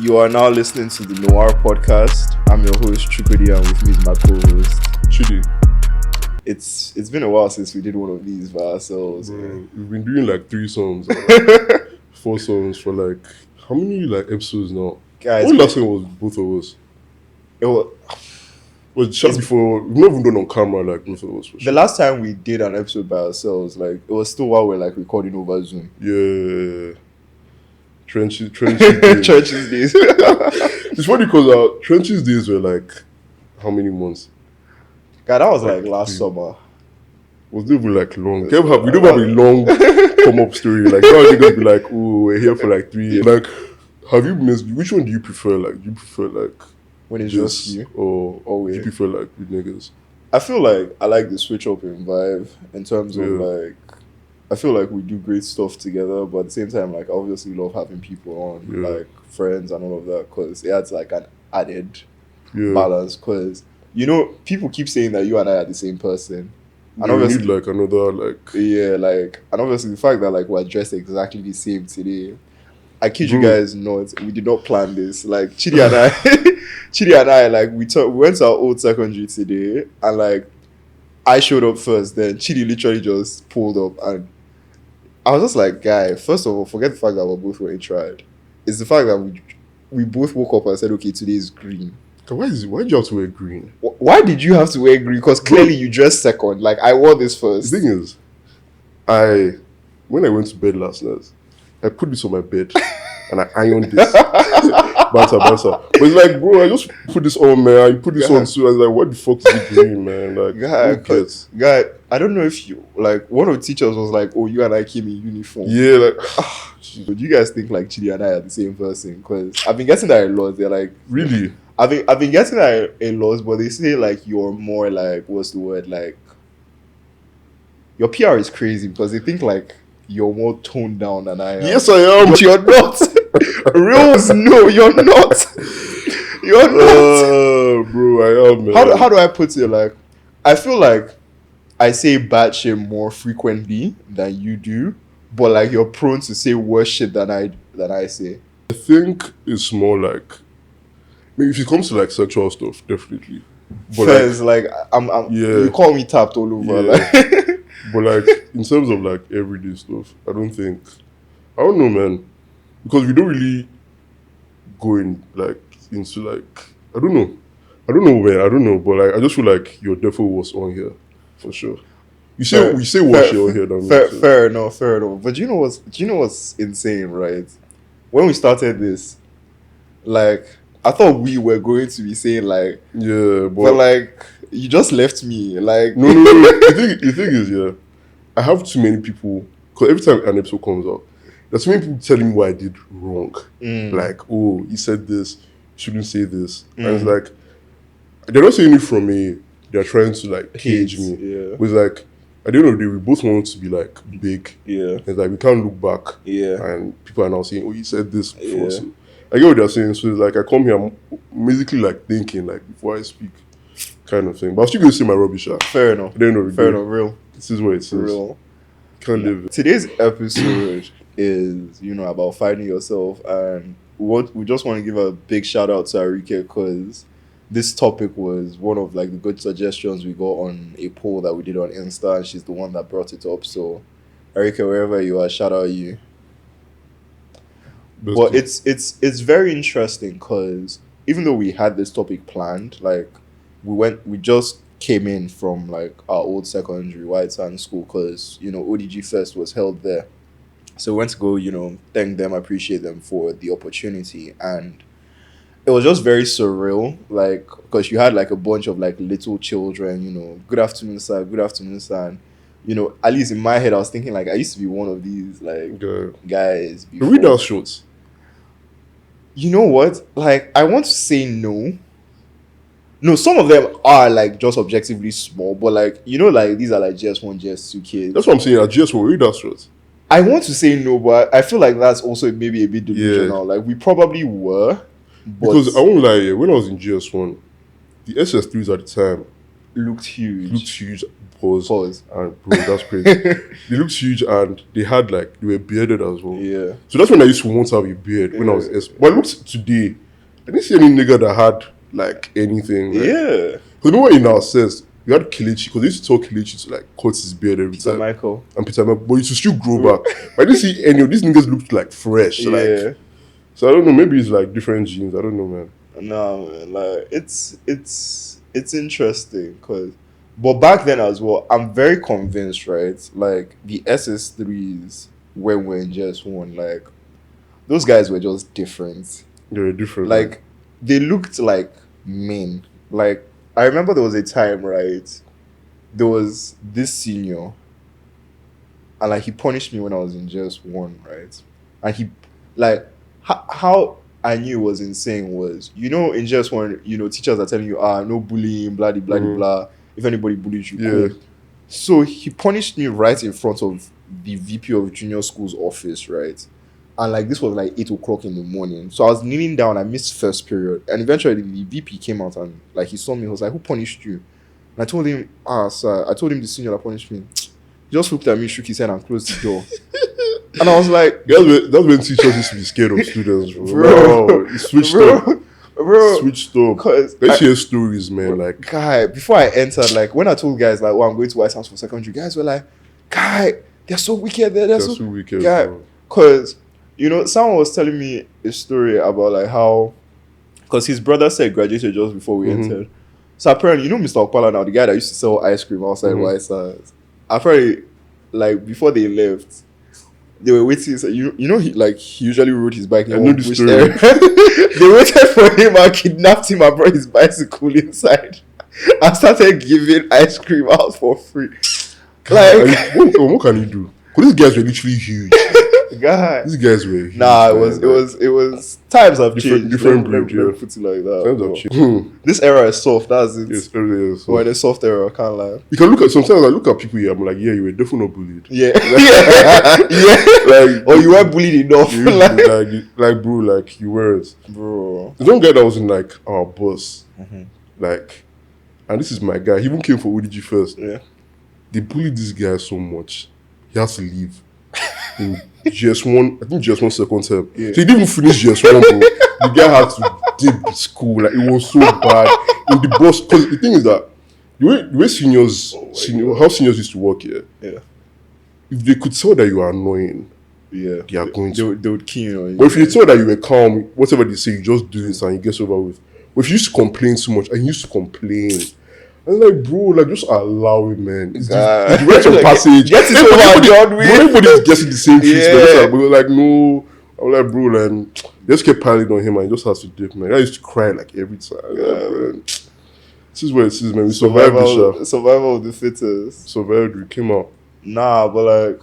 You are now listening to the Noir podcast. I'm your host Chukudi, and with me is my co-host Chidi. It's been a while since we did one of these by ourselves. Bro, we've been doing like 3 songs, 4 songs for like how many like episodes now? Guys, When last time was both of us? it was, Was just before we've not even done on camera like both of us. For the sure. last time we did an episode by ourselves, like it was still while we're like recording over Zoom. Yeah. Trenches days. Churches days. It's funny because our trenches days were like how many months? God, that was like last summer. Was it even like long? We don't have a long come up story. Like now you're gonna be like, oh, we're here for like 3 years. Like, have you missed? Which one do you prefer? Like, do you prefer like When it's just you. or Always. do you prefer like with niggas? I feel like I like the switch up in vibe in terms of Yeah. like I feel like we do great stuff together, but at the same time, like I obviously love having people on, Yeah. like friends and all of that, because it adds like an added Yeah. balance. Because you know, people keep saying that you and I are the same person, and Yeah, we obviously, need like another like yeah, like and obviously the fact that like we're dressed exactly the same today. I kid you Bro. guys not, we did not plan this. Like Chidi and I, Chidi and I, like we went to our old secondary today, and like I showed up first. Then Chidi literally just pulled up, and I was just like, guy, first of all, forget the fact that we're both wearing tried. It's the fact that we both woke up and said, okay, today is green. why did you have to wear green? Why did you have to wear green? Because clearly you dressed second. Like I wore this The first. thing is, when I went to bed last night, I put this on my bed and I ironed this. Banter. But it's like, bro, I just put this on, man. I put this on too. I was like, what the fuck is it green, man? Like, who cares? Guy, I don't know if you like one of the teachers was like, oh, you and I came in uniform. Yeah, like, Do you guys think like Chidi and I are the same person? Because I've been getting that a lot. They're like, really? I've been getting that a lot, but they say like you're more like, what's the word, like your PR is crazy because they think like you're more toned down than I am. Yes, I am. But you're not. Reals, no, you're not. You're not. Bro, I am, man. How do I put it? Like, I feel like I say bad shit more frequently than you do, but like you're prone to say worse shit than I say. I think it's more like, maybe if it comes to like sexual stuff, definitely. But Because like I'm Yeah. you call me tapped all over. Yeah. Like but like in terms of like everyday stuff, I don't know, man, because we don't really go in like into like I don't know, man, but like I just feel like your defo was on here for sure. You say Fair- we say what shit on here, don't we? fair enough. But do you know what's insane, right? When we started this, like I thought we were going to be saying like, Yeah, but like you just left me like no. The thing is, yeah, I have too many people because every time an episode comes out, there's too many people telling me what I did wrong. Like, oh, you said this, you shouldn't say this, and it's like they're not saying it from me. They're trying to like cage me. Yeah. But it's like at the end of the day, we both want to be like big. Yeah. It's like we can't look back. Yeah. And people are now saying, oh, you said this before. Yeah. So I get what they're saying. So it's like I come here, I'm basically like thinking like before I speak, kind of thing. But I'm still gonna say my rubbish. Fair enough. At the end of the Fair day, enough, real. this is what it is. Real. Can't live it. Today's episode is, about finding yourself, and we just want to give a big shout out to Arike because this topic was one of like the good suggestions we got on a poll that we did on Insta, and she's the one that brought it up. So Arike, wherever you are, shout out you. But it's very interesting because even though we had this topic planned, like we just came in from like our old secondary White Sands school because ODG Fest was held there, so we went to go thank them, appreciate them for the opportunity, and it was just very surreal, like because you had like a bunch of like little children, good afternoon sir, good afternoon sir, and at least in my head I was thinking like I used to be one of these like guys before. Read our shorts. You know what? Like, I want to say no. No, some of them are like just objectively small, but like like these are like GS1, GS2 kids. That's what I'm saying. I just will read our shorts. I want to say no, but I feel like that's also maybe a bit delusional. Like we probably were, but Because I won't lie, when I was in GS1, the SS3s at the time looked looked huge. huge. Pause. Pause. And bro, that's crazy. They looked huge and they had like they were bearded as well. Yeah. So that's when I used to want to have a beard when I was but I looked today. I didn't see any nigga that had like anything. Like, Yeah. because remember in our sense, we had Kelechi, because they used to tell Kelechi to like cut his beard every Peter time. Michael. And Peter Michael, but it used to still grow back. But I didn't see any of these niggas looked like fresh. Yeah. Like, so I don't know, maybe it's like different genes. I don't know, man. No, man, like it's interesting but back then as well, I'm very convinced, right? Like the SS3s when we're in JS1, like those guys were just different. They were different. Like man. they looked like men. Like I remember there was a time, right? There was this senior, and like he punished me when I was in JS1, right? And he like how I knew it was insane was, you know, in JS1, you know, teachers are telling you, no bullying, blah, blah, blah, blah. If anybody bullies you, cool. So he punished me right in front of the VP of junior school's office, right? And like this was like 8 o'clock in the morning. So I was kneeling down, I missed first period. And eventually the VP came out and like he saw me, he was like, "Who punished you?" And I told him, sir, I told him the senior that punished me. He just looked at me, shook his head and closed the door. And I was like, that's when teachers used to be scared of students, bro. Bro, It switched bro, up. Bro, Switched up. Cause Let's hear stories, man. Like, guy, before I entered, like when I told guys like, "Oh, I'm going to White House for secondary," guys were like, "Guy, they're so wicked. They're so wicked, guy." bro. Cause you know, someone was telling me a story about like how, cause his brother said graduated just before we entered. So apparently, you know, Mr. Okpala now, the guy that used to sell ice cream outside White House. Apparently, like before they left, they were waiting. So you know, he usually rode his bike. I know the story. They waited for him and kidnapped him and brought his bicycle inside and started giving ice cream out for free. Like, what can you do? Because these guys were literally huge. God, These guys were huge. nah, it was times have changed. Different Let breed, me yeah. put it like that. Times have changed. This era is soft. That's it. Yes, everything is. We're in a soft era. I can't lie. You can look at sometimes I look at people here. I'm like, yeah, you were definitely not bullied. Yeah, yeah. Like, or you weren't bullied enough. you used to be like, bro, like you weren't. Bro, There's one guy that was in like our bus, like, and this is my guy. He even came for ODG first. Yeah. They bullied this guy so much, he has to leave. In GS1, I think GS1 second term. Yeah. So he didn't even finish GS1, bro. The guy had to dip the school. Like, it was so bad in the bus. Because the thing is that the way seniors, how seniors used to work here, yeah. if they could tell that you are annoying, Yeah, they are going to. They would key on you. But if you tell that you were calm, whatever they say, you just do this and you get over with. But if you used to complain so much, and you used to complain, I'm like, bro, like, just allow it, man. It's the rite of passage. Get it over, John. Everybody's guessing the same treatment. Yeah. But like, no. I'm like, bro, and just kept piling on him and he just has to dip, man. I used to cry like every time. Yeah, man. This is what it is, man. We survived the show. Survival of the fittest. Survived, we came out. Nah, but like,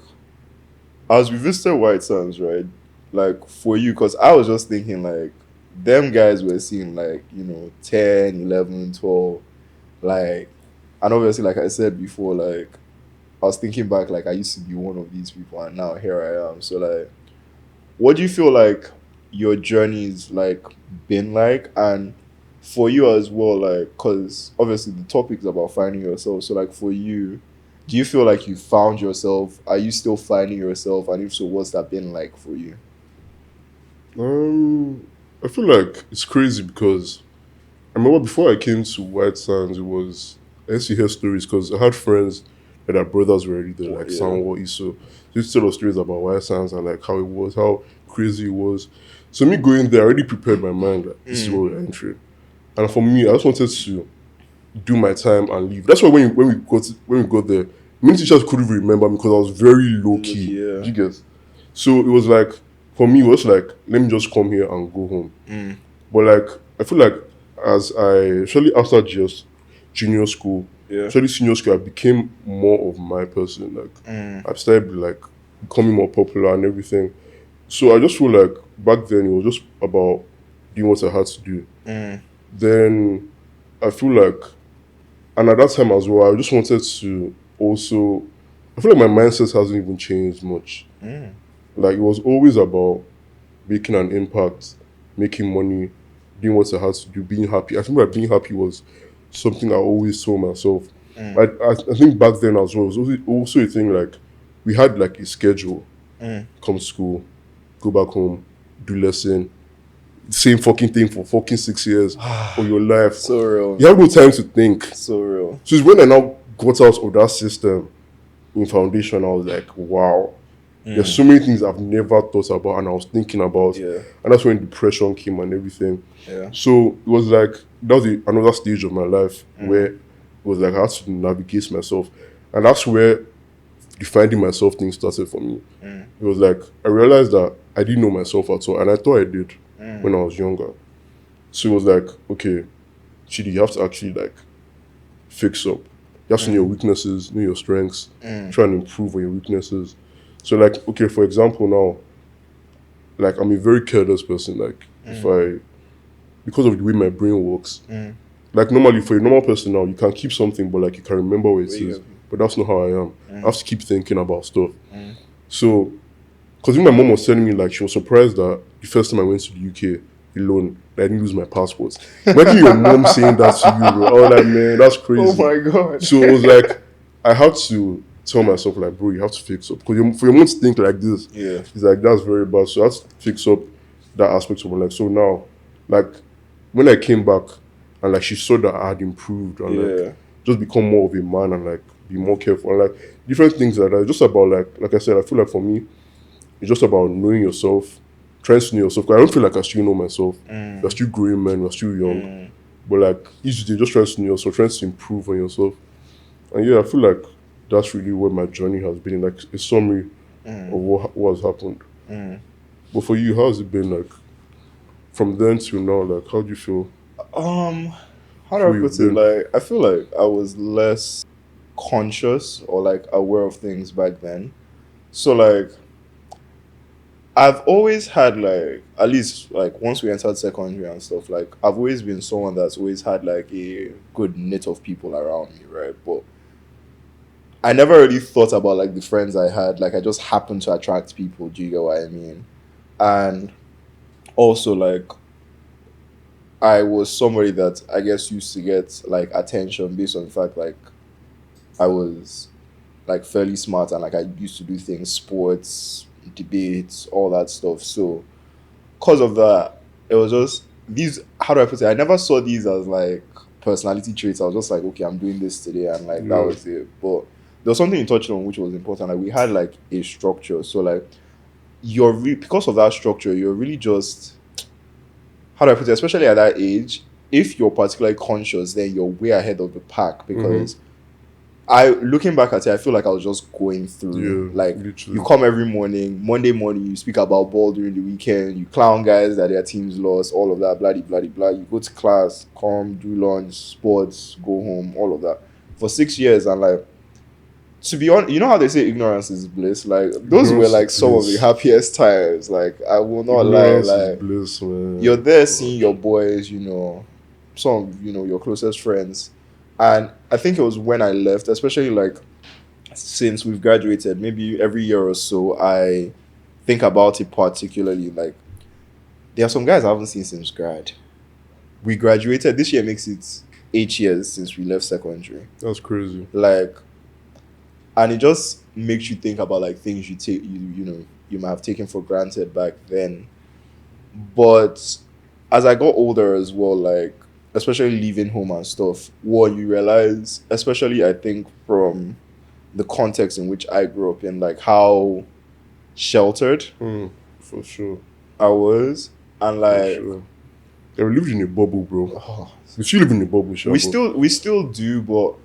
as we visited White Sands, right? Like, for you, because I was just thinking, like, them guys were seeing, like, you know, 10, 11, 12. Like, and obviously, like I said before, like, I was thinking back, like, I used to be one of these people, and now here I am. So, like, what do you feel like your journey's, like, been like? And for you as well, like, because obviously the topic is about finding yourself. So, like, for you, do you feel like you found yourself? Are you still finding yourself? And if so, what's that been like for you? I feel like it's crazy because I remember before I came to White Sands, I used to hear stories because I had friends that their brothers were already there, like Sanwo Iso. They used to tell us stories about White Sands and like how it was, how crazy it was. So me going there, I already prepared my mind that this is where we're entering. And for me, I just wanted to do my time and leave. That's why when we got there, many teachers couldn't remember me because I was very low key. Yeah. You get? So it was like, for me, it was like, let me just come here and go home. But like, I feel like especially after just junior school, especially senior school, I became more of my person. Like, I started like becoming more popular and everything. So I just feel like back then it was just about doing what I had to do. Then I feel like, and at that time as well, I just wanted to also, I feel like my mindset hasn't even changed much. Like, it was always about making an impact, making money, doing what I had to do, being happy. I think that being happy was something I always told myself. Mm. I think back then as well, it was also a thing like we had like a schedule. Mm. Come to school, go back home, do lesson, same fucking thing for fucking 6 years of your life. So real, You have man. no time to think. So real. So it's when I now got out of that system in foundation, I was like, wow, there's so many things I've never thought about and I was thinking about. Yeah. And that's when depression came and everything. Yeah. So it was like, that was another stage of my life where it was like I had to navigate myself. And that's where the finding myself thing started for me. It was like, I realized that I didn't know myself at all. And I thought I did when I was younger. So it was like, okay, Chidi, you have to actually like fix up. You have to know your weaknesses, know your strengths, try and improve on your weaknesses. So like, okay, for example now, like I'm a very careless person. Like because of the way my brain works, like normally for a normal person now, you can keep something, but like you can remember what it is. But that's not how I am. I have to keep thinking about stuff. So, because my mom was telling me like she was surprised that the first time I went to the UK alone, I didn't lose my passport. Imagine your mom saying that to you, bro. I was like, man, that's crazy. Oh my god. So it was like, I had to tell myself, like, bro, you have to fix up. Because for your mom to think like this, it's like, that's very bad. So I had to fix up that aspect of my life. So now, like, when I came back and like she saw that I had improved and like just become more of a man and like be more careful and like different things like that. It's just about like I said, I feel like for me, it's just about knowing yourself, trying to know yourself. 'Cause I don't feel like I still know myself. We're still growing men, we're still young. But like each day, just trying to know yourself, trying to improve on yourself. And yeah, I feel like that's really what my journey has been, like a summary of what has happened. But for you, how has it been like from then till now? Like, how do you feel? How do I put it? Like, I feel like I was less conscious or like aware of things back then. So like I've always had like, at least like once we entered secondary and stuff, like I've always been someone that's always had like a good knit of people around me, right? But I never really thought about like the friends I had. Like I just happened to attract people, do you get what I mean? And also like I was somebody that I guess used to get like attention based on the fact like I was like fairly smart and like I used to do things, sports, debates, all that stuff. So because of that, it was just these, how do I put it? I never saw these as like personality traits. I was just like, okay, I'm doing this today and like that was it. But there was something you touched on which was important. Like we had like a structure. So like because of that structure, you're really just, how do I put it, especially at that age, if you're particularly conscious, then you're way ahead of the pack because looking back at it, I feel like I was just going through. Like literally. You come every morning, Monday morning, you speak about ball during the weekend, you clown guys that their teams lost, all of that, bloody, bloody, blah. You go to class, come, do lunch, sports, go home, all of that. For 6 years, and like, to be honest, you know how they say ignorance is bliss? Like, those were like some of the happiest times. Like, I will not Ignorance lie. is Like, bliss, man. you're there seeing your boys, some, your closest friends. And I think it was when I left, especially like since we've graduated, maybe every year or so, I think about it particularly. Like, there are some guys I haven't seen since grad. We graduated, this year makes it 8 years since we left secondary. That's crazy. Like, and it just makes you think about like things you might have taken for granted back then. But as I got older as well, like, especially leaving home and stuff, what you realize, especially I think from the context in which I grew up in, like how sheltered for sure I was, and like we lived in a bubble, bro. We still live in a bubble, sure. We still do, but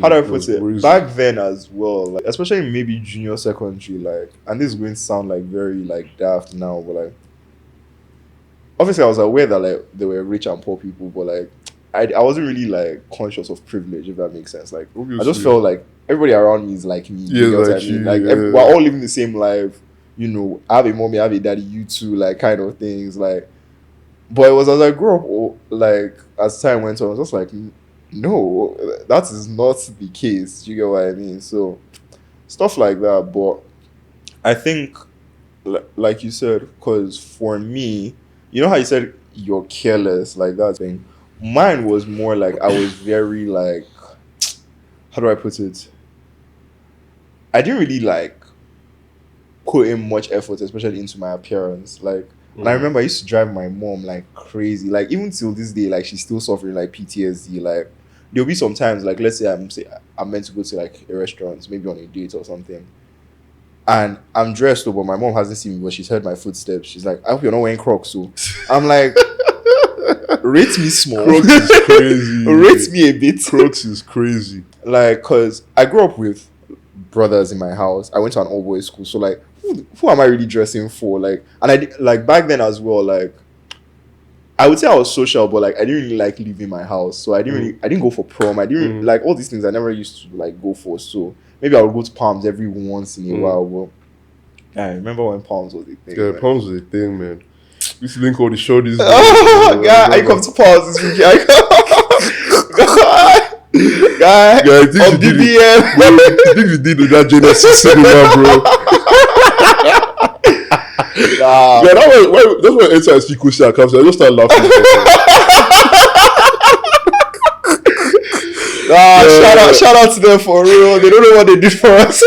how do I put it? Back then as well, like especially maybe junior secondary, like, and this is going to sound like very like daft now, but like obviously I was aware that like there were rich and poor people, but like I wasn't really like conscious of privilege, if that makes sense. Like obviously, I just felt like everybody around me is like me. Yeah, you know like what I mean? Like we're all living the same life. I have a mommy, I have a daddy, you too, like kind of things. Like, but it was as I grew up, like as time went on, I was just like, no, that is not the case. Do you get what I mean? So stuff like that. But I think, like you said, because for me, you know how you said you're careless, like that thing. Mine was more like I was very like, how do I put it? I didn't really like put in much effort, especially into my appearance. Like, and I remember I used to drive my mom like crazy. Like even till this day, like she's still suffering like PTSD. Like there'll be some times, like let's say I'm meant to go to like a restaurant, maybe on a date or something, and I'm dressed up, but my mom hasn't seen me, but she's heard my footsteps. She's like, I hope you're not wearing Crocs. So I'm like, rate me small, Crocs is crazy. rate me a bit. Crocs is crazy. Like, cause I grew up with brothers in my house. I went to an all boys school, so like, who am I really dressing for? Like, and like back then as well. Like, I would say I was social, but like I didn't really like leaving my house, so I didn't go for prom. I didn't like all these things. I never used to like go for. So maybe I would go to Palms every once in a while. But I remember when Palms was a thing. Yeah, man. Palms was a thing, man. We used to link all the shorties. Guy, I come to Palms this week. Guy, Yeah, on BBM. I think we did with that Genesis cinema, bro. Nah. Yeah, that's why anytime I see Kosi and Kamsi, I just start laughing. Nah, shout out to them for real. They don't know what they did for us.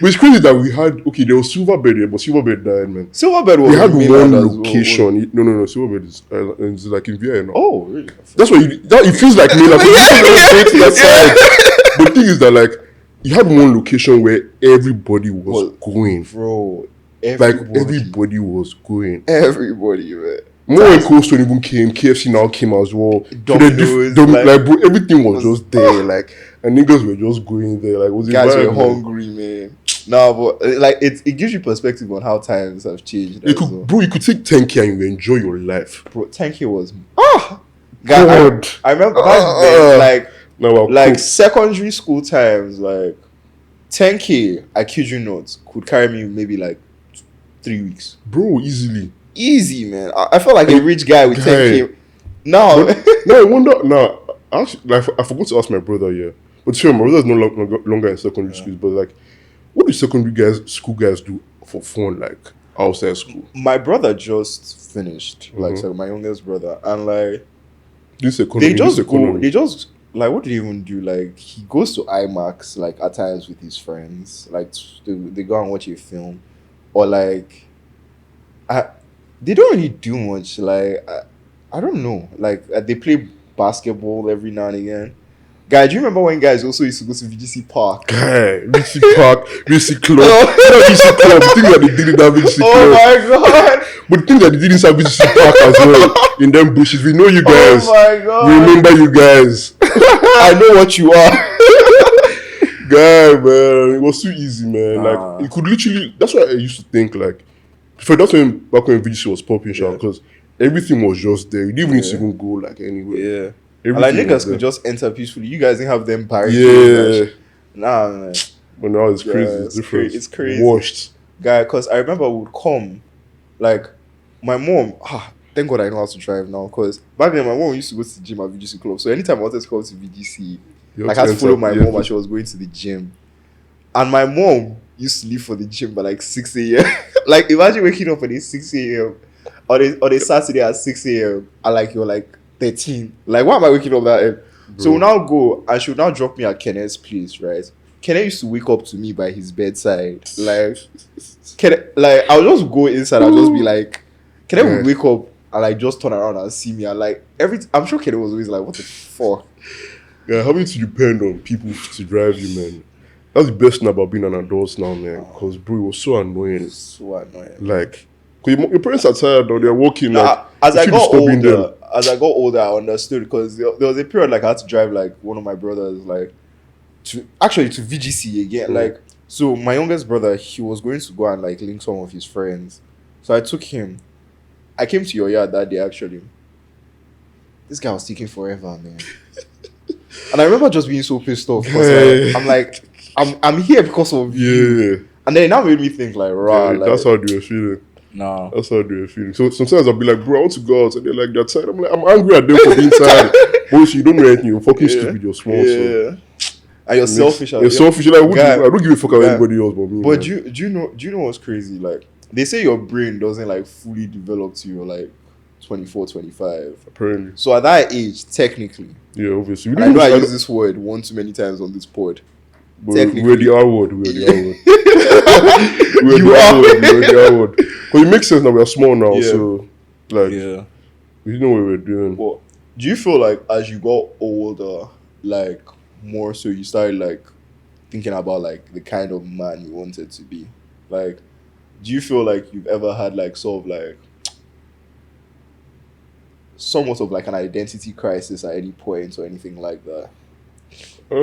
But it's crazy that we had, okay, there was Silverbed here, but Silverbed died, man. Silverbed was We had mainland one as well. location. No. Silverbed is it's like in VI now. Oh, really? That's why it feels like me. Like, to that side. But the thing is that, like, you had one location where everybody was going. Bro, Everybody was going. Everybody, man. More when Cold Stone even came, KFC now came as well. Domino's, like, bro, everything was just there. Like, and niggas were just going there. Like, was it guys vibe, were hungry, man. No, but like it gives you perspective on how times have changed. Bro, you could take 10K and you enjoy your life. Bro, 10K was God. I remember back then, Like secondary school times, like 10K, I kid you not, could carry me maybe like 3 weeks. Bro, easy, man. I felt like a rich guy with 10K. No, I wonder. Now, actually, like, I forgot to ask my brother. Yeah, but sure, my brother is no longer in secondary school. But like, what do school guys do for fun, like outside school? My brother just finished, like, so my youngest brother, and like, They just like, what do they even do? Like, he goes to IMAX like at times with his friends. Like, they go and watch a film, or like, they don't really do much. Like, I don't know. Like, they play basketball every now and again. Guy, do you remember when guys also used to go to VGC Park? Guy, VGC Park, VGC Club. Not VGC Club, the thing that they did in that VGC Club. Oh my god! But the thing that they did inside VGC Park as well, in them bushes, we know you guys. Oh my god! We remember you guys. I know what you are. Guy, man, it was too easy, man. Like, you could literally, that's why I used to think, like, that's back when VGC was popping, because everything was just there. You didn't even need to even go, like, anywhere. Yeah. And like, niggas could just enter peacefully. You guys didn't have them barricades. Yeah. Nah, man. But now it's crazy. It's different. It's crazy. Washed. Guy, because I remember we would come, like, my mom, thank God I know how to drive now, because back then my mom used to go to the gym at VGC Club. So anytime I wanted to come to VGC, like, I had to follow my mom as she was going to the gym. And my mom used to leave for the gym by like 6 a.m. Like, imagine waking up at 6 a.m. on a Saturday at 6 a.m. and like you're like 13. Like, why am I waking up that early? So we'll now go and she'll now drop me at Kenneth's place, right? Kenneth used to wake up to me by his bedside. Like, I'll just go inside and just be like, Kenneth would wake up and like just turn around and see me and like I'm sure Kenneth was always like, what the fuck? Yeah, having to depend on people to drive you, man. That's the best thing about being an adult now, man. Because, bro, it was so annoying. Like, cause your parents are tired now, they're working. Like, as I got older, I understood, because there was a period like I had to drive like one of my brothers like to VGC again. Like, so my youngest brother, he was going to go and like link some of his friends. So I took him. I came to your yard that day actually. This guy was taking forever, man. And I remember just being so pissed off because I'm here because of you. And then it now made me think like, that's how they were feeling. No. That's how they were feeling. So sometimes I'll be like, bro, I want to go out. And they're like, they're tired. I'm like, I'm angry at them for being tired. Boys, you don't know anything. You're fucking stupid. You're small. Yeah. So. And you're selfish. You're selfish. Like, I don't give a fuck about anybody else but me. But do you know what's crazy? Like, they say your brain doesn't like fully develop to 24, 25. Apparently. So at that age, technically, Yeah, obviously. We and I didn't know I I use don't, this word one too many times on this pod. we're the Technically, R word. We're the R word. We're you the R are. word. We're the R word. Because it makes sense now. We're small now. Yeah. So, like, Yeah. we know what we're doing. But do you feel like as you got older, like more so you started like thinking about like the kind of man you wanted to be? Like, do you feel like you've ever had like sort of like somewhat of like an identity crisis at any point or anything like that? I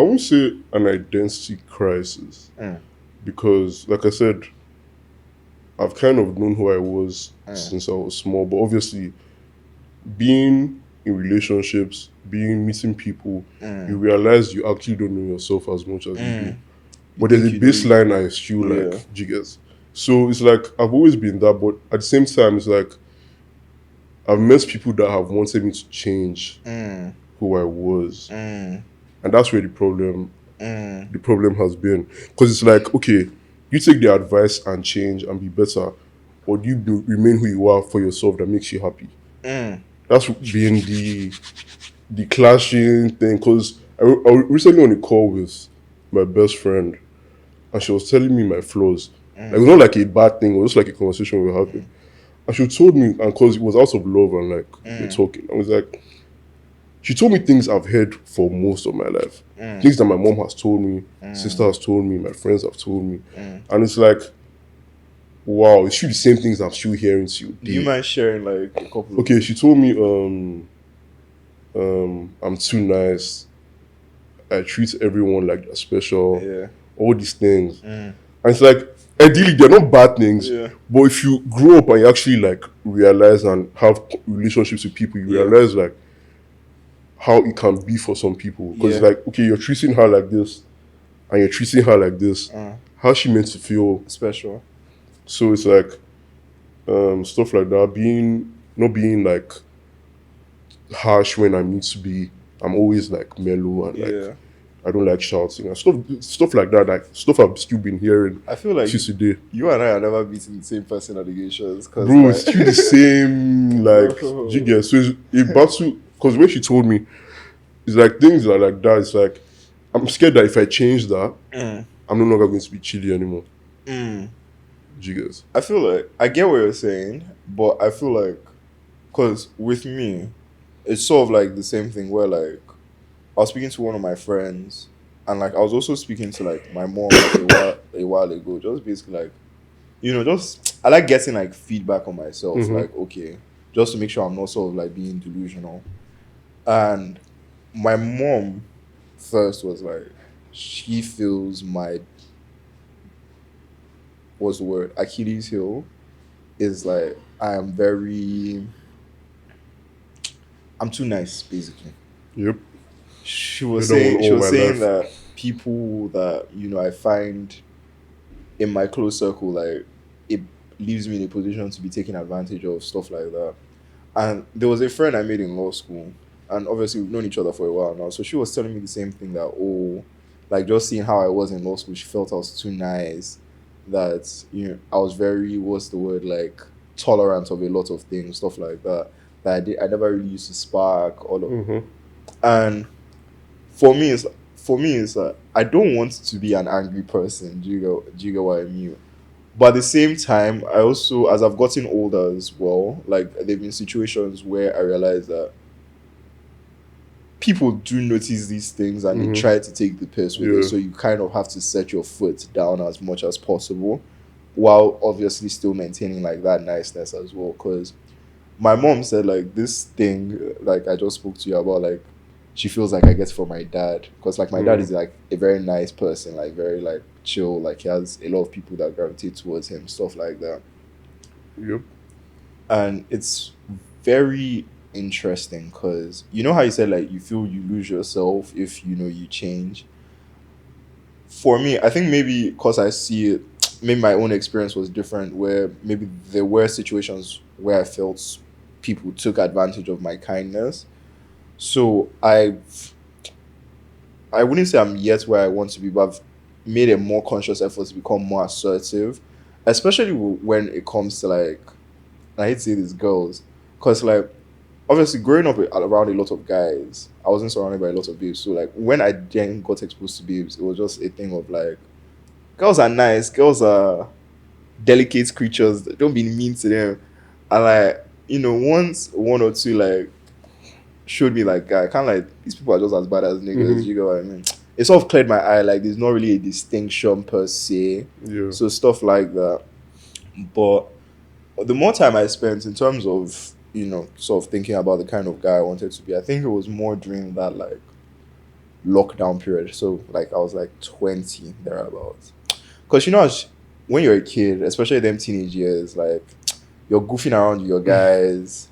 won't say an identity crisis Mm. because, like I said, I've kind of known who I was Mm. since I was small. But obviously, being in relationships, meeting people, you Mm. realize you actually don't know yourself as much as you do. Mm. You But there's a think you know you? baseline I still Yeah. like jiggers. So it's like I've always been that, but at the same time, it's like I've met people that have wanted me to change Mm. who I was, Mm. and that's where Mm. the problem has been. Because it's like, okay, you take the advice and change and be better, or do you remain who you are for yourself that makes you happy? Mm. That's been the clashing thing. Because I was recently on a call with my best friend, and she was telling me my flaws. Like, it was not like a bad thing; it was just like a conversation we were having. And she told me, and because it was out of love and like we're Mm. talking, I was like, she told me things I've heard for most of my life, Mm. things that my mom has told me, sister Mm. has told me, my friends have told me, Mm. and it's like, wow, it's still the same things I'm still hearing till Do you date. mind sharing like a couple of Okay, them? she told me, I'm too nice. I treat everyone like they're special. Yeah. All these things, Mm. and it's like ideally they're not bad things, Yeah. but if you grow up and you actually like realize and have relationships with people, you Yeah. realize like how it can be for some people. Because Yeah. it's like, okay, you're treating her like this and you're treating her like this. Uh, How's she meant to feel? special. So it's like stuff like that. Not being like harsh when I need to be. I'm always like mellow and like Yeah. I don't like shouting and stuff like that. Like stuff I've still been hearing I feel like till today. you and I are never beating the same person allegations because Bro, it's like still the same, like, jigger. So it's a battle. Because when she told me, it's like things are like that. It's like, I'm scared that if I change that, Mm. I'm no longer going to be chilly anymore. Mm. Jiggers. I feel like I get what you're saying, but I feel like because with me, it's sort of like the same thing where like I was speaking to one of my friends, and like I was also speaking to like my mom like a while ago. Just basically like just I like getting like feedback on myself. Mm-hmm. Like okay, just to make sure I'm not sort of like being delusional. And my mom first was like, she feels my what's the word Achilles heel is like I'm too nice basically. Yep. She I was don't want saying she all was my saying life. that people that I find in my close circle, like it leaves me in a position to be taken advantage of, stuff like that. And there was a friend I made in law school, and obviously we've known each other for a while now. So she was telling me the same thing, that like just seeing how I was in law school, she felt I was too nice, that I was very, what's the word, like tolerant of a lot of things, stuff like that. I never really used to spark all of. Mm-hmm. And for me it's like I don't want to be an angry person. Do you get what I mean? But at the same time, I also, as I've gotten older as well, like there've been situations where I realize that people do notice these things and they Mm-hmm. try to take the piss with it. Yeah. So you kind of have to set your foot down as much as possible, while obviously still maintaining like that niceness as well. Because my mom said like this thing, like I just spoke to you about, like she feels like I get it from my dad, because like my dad is like a very nice person, like very like chill, like he has a lot of people that gravitate towards him, stuff like that. Yep. And it's very interesting because how you said like you feel you lose yourself if you change. For me, I think maybe because I see it, maybe my own experience was different, where maybe there were situations where I felt people took advantage of my kindness. So I wouldn't say I'm yet where I want to be, but I've made a more conscious effort to become more assertive, especially when it comes to like, I hate to say this, girls, Because like obviously growing up around a lot of guys, I wasn't surrounded by a lot of babes. So like when I then got exposed to babes, it was just a thing of like girls are nice, girls are delicate creatures. Don't be mean to them. And like once one or two like showed me like guy, kind of like these people are just as bad as niggas. Mm-hmm. You get what I mean? It sort of cleared my eye. Like there's not really a distinction per se. Yeah. So stuff like that. But the more time I spent in terms of sort of thinking about the kind of guy I wanted to be, I think it was more during that like lockdown period. So like I was like 20 thereabouts. Because when you're a kid, especially them teenage years, like you're goofing around with your guys.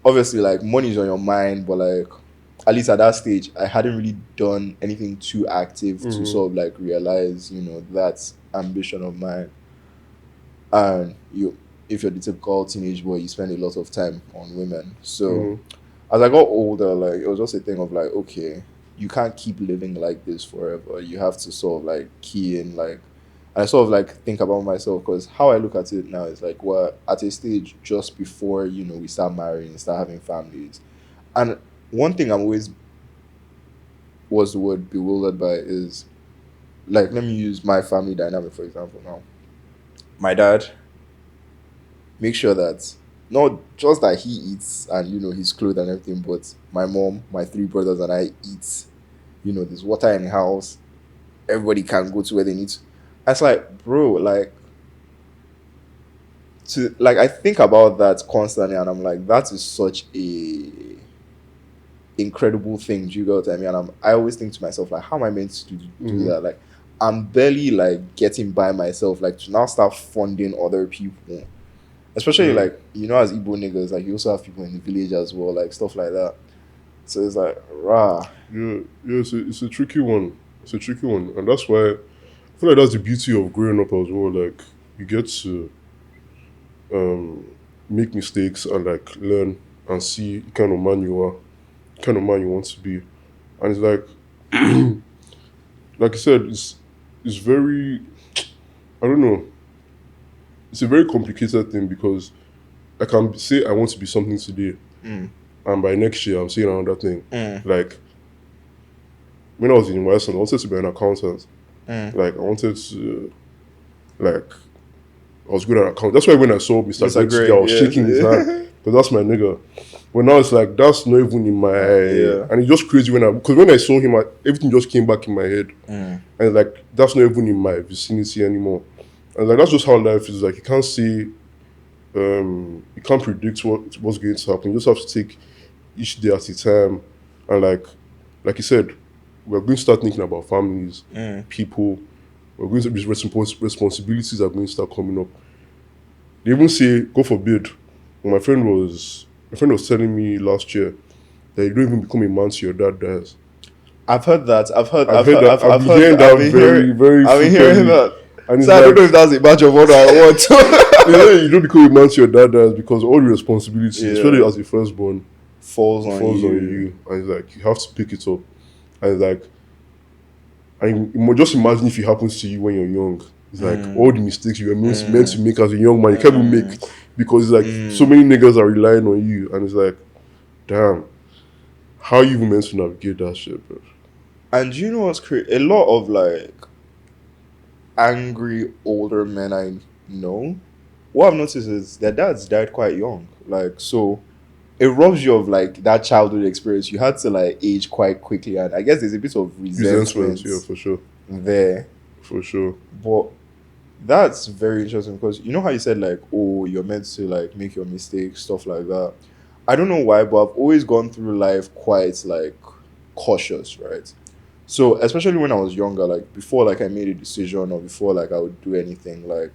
Obviously, like money's on your mind, but like at least at that stage, I hadn't really done anything too active to Mm-hmm. sort of like realize, that ambition of mine. And if you're the typical teenage boy, you spend a lot of time on women. So Mm-hmm. as I got older, like it was just a thing of like, okay, you can't keep living like this forever. You have to sort of like key in like I sort of like think about myself because how I look at it now is like we're at a stage just before we start marrying, start having families, and one thing I'm always was the word bewildered by is like let me use my family dynamic for example. Now my dad make sure that not just that he eats and he's clothed and everything, but my mom, my three brothers, and I eat. There's water in the house. Everybody can go to where they need to. It's like, bro, like to like I think about that constantly, and I'm like, that is such a incredible thing. Do you get what I mean? And I always think to myself, like, how am I meant to do Mm-hmm. that? Like, I'm barely like getting by myself. Like to now start funding other people. Especially Yeah. like as Igbo niggas, like you also have people in the village as well, like stuff like that. So it's like rah. Yeah. Yeah. It's a tricky one. It's a tricky one, and that's why I feel like that's the beauty of growing up as well. Like you get to um make mistakes and like learn and see the kind of man you are, the kind of man you want to be, and it's like like I said, it's very I don't know. It's a very complicated thing because I can say I want to be something today, Mm, and by next year I'm saying another thing. mm, Like when I was in Western, I wanted to be an accountant. mm. Like I wanted to like I was good at account. That's why when I saw Mr. Mr. Gretzky, I Gray, was shaking his hand yes. because that's my nigga. But now it's like that's not even in my Yeah. and it's just crazy because when I saw him, everything just came back in my head, Mm, and like that's not even in my vicinity anymore. And like that's just how life is. Like you can't see, you can't predict what's going to happen. You just have to take each day at a time, and like you said, we're going to start thinking about families, mm. people. We're going to be responsibilities are going to start coming up. They even say, God forbid, my friend was telling me last year that you don't even become a man till your dad dies. I've heard that. I've heard that. I've been hearing that very, very I've been hearing frequently, that. and it's So I don't know like if that's a badge of honor or what. you don't become a man till your dad dies because all the responsibility, especially Yeah. as a firstborn, Falls on falls on you. you, and it's like you have to pick it up, and it's like, and just imagine if it happens to you when you're young. It's like all the mistakes you were meant to make as a young man, you can't even make because it's like so many niggas are relying on you, and it's like, damn, how you even meant to navigate that shit, bro? And you know what's crazy? A lot of like angry older men I know, what I've noticed is their dads died quite young. Like so it robs you of like that childhood experience. You had to like age quite quickly, and I guess there's a bit of Resentment, resentment yeah, for sure, there. for sure. But that's very interesting because you know how you said like, oh, you're meant to like make your mistakes, stuff like that. I don't know why, but I've always gone through life quite like cautious, right? So especially when I was younger, like before like I made a decision or before like I would do anything, like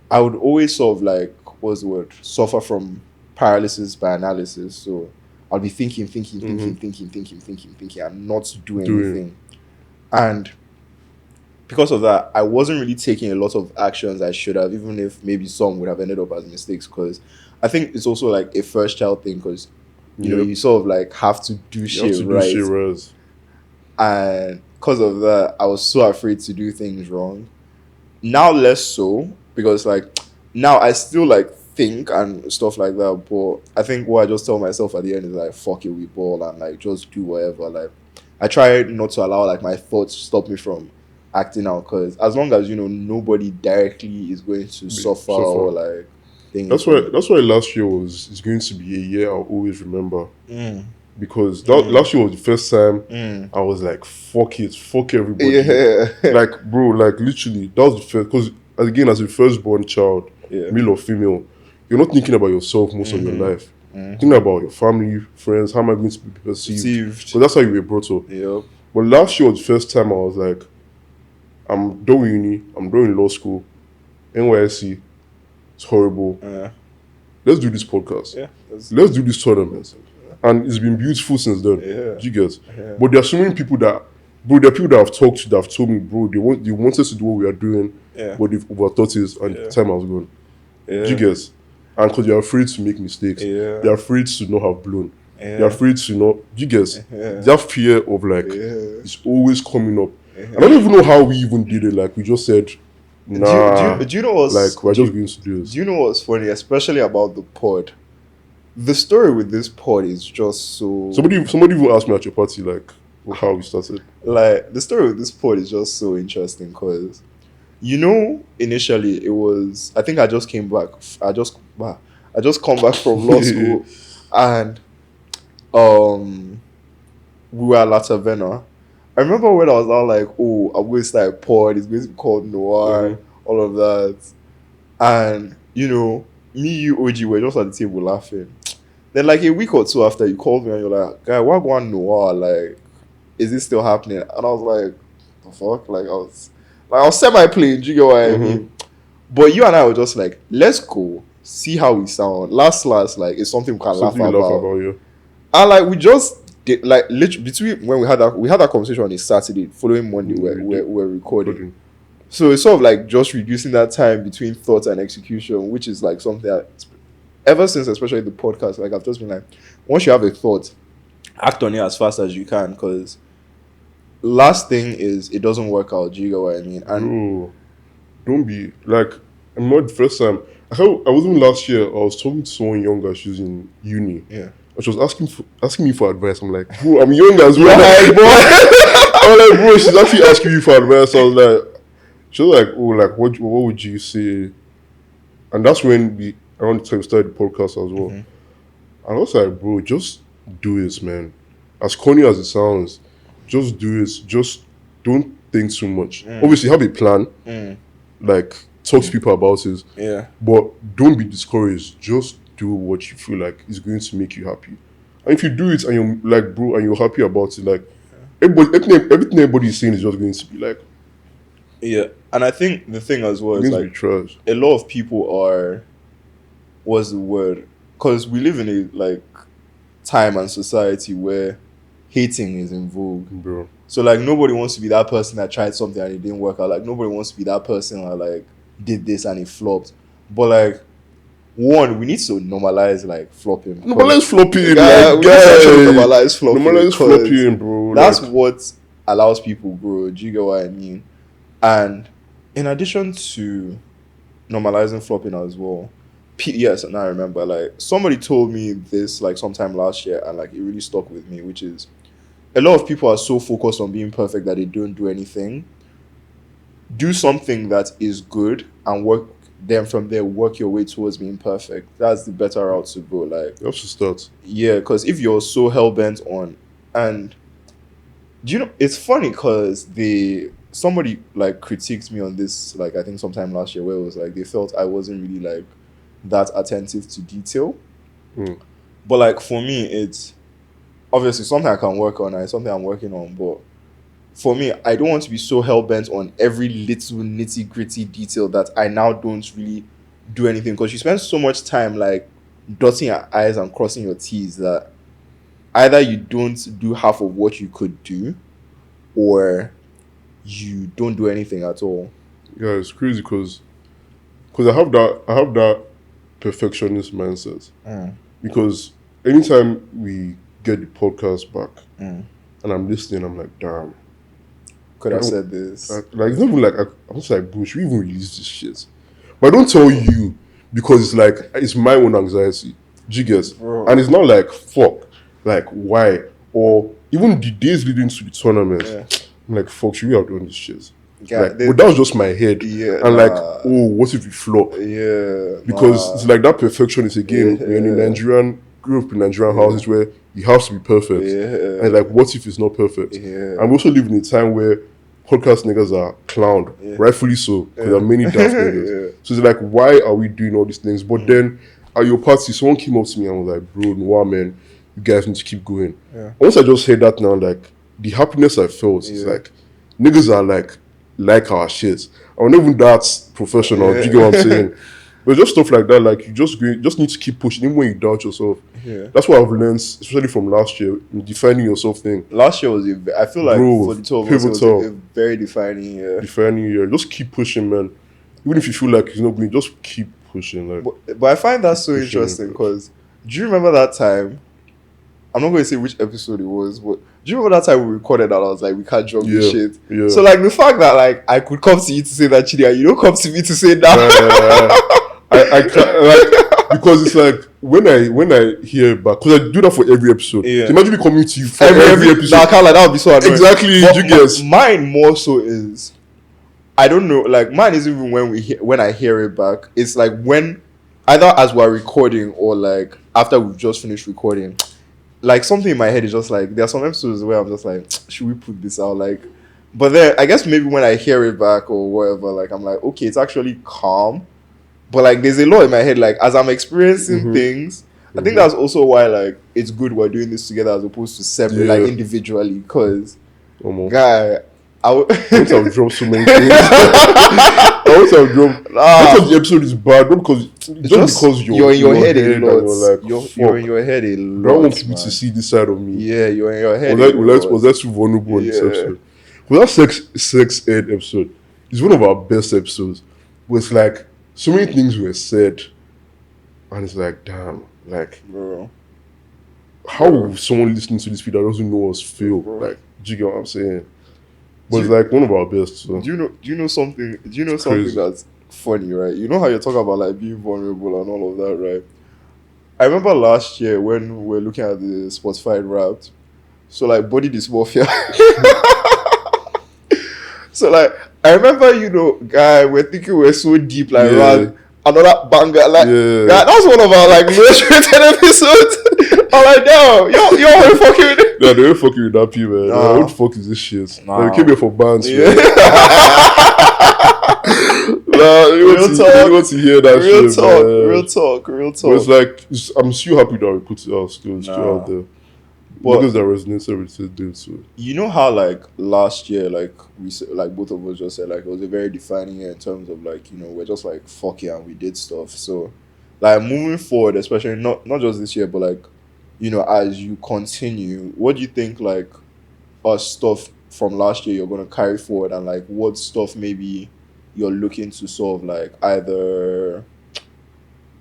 I would always sort of like what's the word? Suffer from paralysis by analysis. So I'll be thinking, and not do Doing, anything. And because of that, I wasn't really taking a lot of actions I should have, even if maybe some would have ended up as mistakes. Because I think it's also like a first child thing. Because yep, you sort of like have to do you have shit to do right, shit res. and because of that, I was so afraid to do things wrong. Now less so because like now I still like think and stuff like that. But I think what I just tell myself at the end is like, fuck it, we ball and like just do whatever. Like I try not to allow like my thoughts to stop me from acting out, because as long as nobody directly is going to suffer So or far. like things. That's why last year is going to be a year I'll always remember. Mm, Because last year was the first time mm, I was like, fuck it, fuck everybody. yeah. Like, bro, like literally, that was the first. Because again, as a firstborn child, Yeah. male or female, you're not thinking about yourself most of your life. Mhm. Thinking about your family, friends, how am I going to be perceived? Perceived. Because that's how you were brought up. Yep. But last year was the first time I was like, I'm done with uni, I'm done with law school, NYSC, it's horrible. Let's do this podcast. Yeah. Let's do this tournament. And it's been beautiful since then. Yeah. Do you get? Yeah. But there are so many people that, bro, there are people that I've talked to that have told me, bro, they wanted to do what we are doing, Yeah. but they've overthought it and the time has gone. Yeah. Do you get? And because they're afraid to make mistakes. Yeah. They're afraid to not have blown. Yeah. They're afraid to not, do you get? Yeah. That fear of like, Yeah. it's always coming up. I don't even know how we even did it. Like, we just said, nah. Do you know what's like, we're just going to do this. Do you know what's funny, especially about the pod? The story with this pod is just so Somebody even asked me at your party, like, how we started. like the story with this pod is just so interesting because initially it was, I think I just came back. I just come back from law school, and we were at La Taverna. I remember when I was all like, oh, I'm going to start a pod, it's going to be called Noir, all of that. And, me, you, OG, were just at the table laughing. Then, like, a week or two after, you called me and you're like, guy, what going Noir? Like, is this still happening? And I was like, the fuck? Like, I was semi-playing, do you get what I mean? But you and I were just like, let's go, see how we sound. Last, like, it's something we can laugh about. You. And, like, we just did, like, literally, between when we had that conversation on a Saturday, following Monday, we're recording. So it's sort of like just reducing that time between thought and execution, which is like something that, ever since, especially the podcast, like I've just been like, once you have a thought, act on it as fast as you can, because last thing is it doesn't work out. Do you get what I mean? And bro, don't be like, I'm not the first time. I wasn't last year. I was talking to someone younger. She's in uni. Yeah. And she was asking me for advice. I'm like, bro, I'm young as well. I was like, bro, she's actually asking me for advice. I was like, she was like, oh, like what would you say? And that's when around the time we started the podcast as well. And I was like, bro, just do it, man. As corny as it sounds, just do it. Just don't think too much. Obviously, have a plan. Like, talk to people about it. Yeah. But don't be discouraged. Just do what you feel like is going to make you happy. And if you do it and you're like, bro, and you're happy about it, like, everything everybody is saying is just going to be like, yeah. And I think the thing as well is like, trash. a lot of people are, what's the word? Because we live in a like time and society where hating is in vogue, bro. So like nobody wants to be that person that tried something and it didn't work out. Like nobody wants to be that person that like did this and it flopped. But like, one, we need to normalize like flopping. Normalize flopping, guys. Normalize flopping. Normalize flopping, bro. That's like, what allows people grow. Do you get what I mean? And in addition to normalizing flopping as well, yes, and I remember like somebody told me this like sometime last year, and like it really stuck with me, which is a lot of people are so focused on being perfect that they don't do anything. Do something that is good and work. Then from there, work your way towards being perfect. That's the better route to go. Like, you have to start. Yeah, because if you're so hell bent on, and do you know, it's funny because somebody like critiqued me on this, like I think sometime last year, where it was like they felt I wasn't really like that attentive to detail. But like for me, it's obviously something I can work on, and it's something I'm working on. But for me, I don't want to be so hell bent on every little nitty gritty detail that I now don't really do anything, because you spend so much time like dotting your I's and crossing your T's that either you don't do half of what you could do, or you don't do anything at all. Yeah, it's crazy because I have that perfectionist mindset. Because anytime we get the podcast back and I'm listening, I'm like, damn. Could have said this. Like, it's not even like, I'm just like, bro, should we even release this shit? But I don't tell you because it's like it's my own anxiety. Do you get? Bro. And it's not like fuck, like why? Or even the days leading to the tournament, Yeah. I'm like fuck, should we have done this shit? Yeah, Like, but that was just my head. Yeah, And like, nah. oh, what if we flop? Yeah, Because nah. it's like that perfection is again, Yeah. we're in a Nigerian, grew up in Nigerian houses where you have to be perfect. Yeah. And like, what if it's not perfect? Yeah. And we also live in a time where podcast niggas are clowned, rightfully so, because there are many daft niggas. So it's like, why are we doing all these things? But then at your party, someone came up to me and was like, bro, Noir, man, you guys need to keep going. Once I just heard that now, like, the happiness I felt is like, niggas are like our shit. I'm not even that professional, do you get what I'm saying? But just stuff like that, like you just need to keep pushing, even when you doubt yourself. Yeah. That's what I've learned, especially from last year, in defining yourself thing. Last year was, I feel like Bro, for the two of us, it was a very defining year. Defining year. Just keep pushing, man. Even if you feel like it's not going, just keep pushing. Like, but I find that so interesting because do you remember that time? I'm not going to say which episode it was, but do you remember that time we recorded and I was like, we can't drop this shit? Yeah. So like the fact that like I could come to you to say that, Chidi, and you don't come to me to say that. I can't, like, because it's like when I hear it back, because I do that for every episode. Yeah. So imagine me coming to you for every episode. Nah, I can't, like, that would be so annoying. Exactly, But you guess. Mine more so is, I don't know, like mine is even when I hear it back, it's like when either as we're recording or like after we've just finished recording, like something in my head is just like, there are some episodes where I'm just like, should we put this out? Like, but then I guess maybe when I hear it back or whatever, like I'm like, okay, it's actually calm. But like there's a lot in my head, like as I'm experiencing things, I think that's also why like it's good we're doing this together as opposed to separate, like individually, because guy, I would have dropped so many things. I would have dropped. Not because the episode is bad, not because because you're in your head a lot. You're in your head a lot. I don't want people to see this side of me. Yeah, you're in your head. Was that too vulnerable in this episode? Well, that sex ed episode is one of our best episodes. Where it's like so many things were said, and it's like, damn, like, bro, how will someone listening to this video that doesn't know us feel? Like, do you get what I'm saying? But it's like one of our best. So. Do you know something? Do you know something that's funny, right? You know how you talk about like being vulnerable and all of that, right? I remember last year when we were looking at the Spotify Wrapped, so like Body Dysmorphia. So like I remember, you know, guy, we're thinking we're so deep, like around another banger, like that was one of our like most rated episodes. I'm like, no, you're fucking with it. No, they ain't fucking with that people, man. Nah. What the fuck is this shit? Nah. Like, we came here for bands, man. You want to hear that shit, man. Real talk. But it's like, I'm so happy that we put it out still out there. But because that resonates everything did so. You know how like last year, like we said, like both of us just said, like it was a very defining year in terms of like, you know, we're just like fuck yeah and we did stuff. So like moving forward, especially not just this year, but like, you know, as you continue, what do you think like stuff from last year you're gonna carry forward, and like what stuff maybe you're looking to sort of like either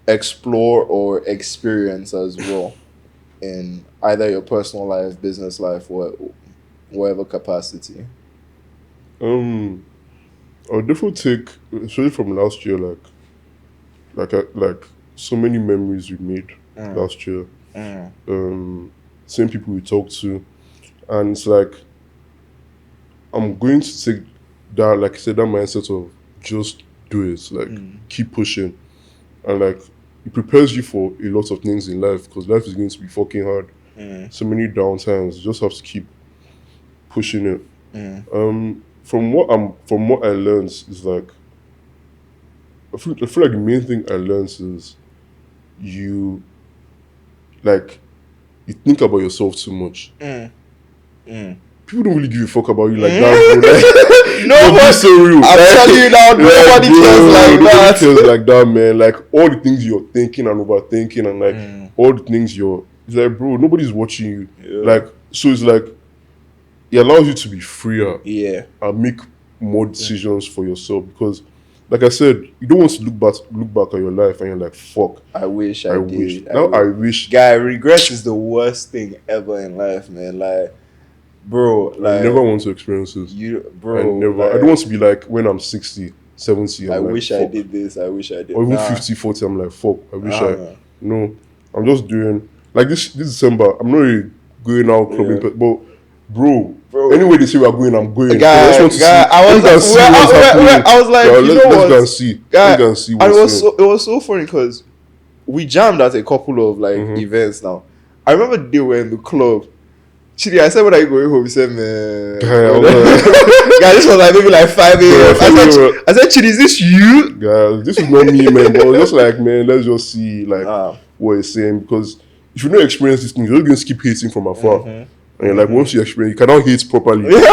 explore or experience as well in either your personal life, business life, or whatever capacity? I'll definitely take, especially from last year, like so many memories we made last year. Same people we talked to, and it's like I'm going to take that, like I said, that mindset of just do it, like keep pushing, and like it prepares you for a lot of things in life, because life is going to be fucking hard. So many downtimes. You just have to keep pushing it. From what I learned is like, I feel like the main thing I learned is you think about yourself too much. People don't really give a fuck about you like that, bro. Like, nobody, so real. I'm telling you now, nobody cares like that. Nobody cares like that, man. Like all the things you're thinking and overthinking, and like all the things it's like, bro, nobody's watching you. Like, so it's like it allows you to be freer. And make more decisions for yourself, because like I said, you don't want to look back at your life and you're like, fuck, I wish I did. I wish. Guy, regret is the worst thing ever in life, man. Like, bro, like, I never want to experience this. Bro, I don't want to be like when I'm 60 70. I I'm like, wish I fuck. did this. I wish I did. Or even Nah. 50, 40. I'm like, fuck. I wish I. Nah. No. I'm just doing. Like this December, I'm not really going out clubbing. Yeah. But, bro, Bro. anyway they say we are going, I'm going. 'Cause I just Guy, want to guy, see. I Let me was go and see what's happening. I was like, Yeah, you know let's what, go and see. guy, Let's go and see and what's it was so funny because we jammed at a couple of like Mhm. events now. I remember the day we were in the club. Chidi, I said, when are you going home? He said, man. Guy, I was like, Guy, this was like maybe like 5 a.m. I said, Chidi, is this you? guys, this is not me, man. But I was just like, man, let's just see like Nah. what he's saying, because if you don't experience this thing, you're just gonna keep hating from afar. Mhm. And like once you experience, you cannot hate properly. If you're going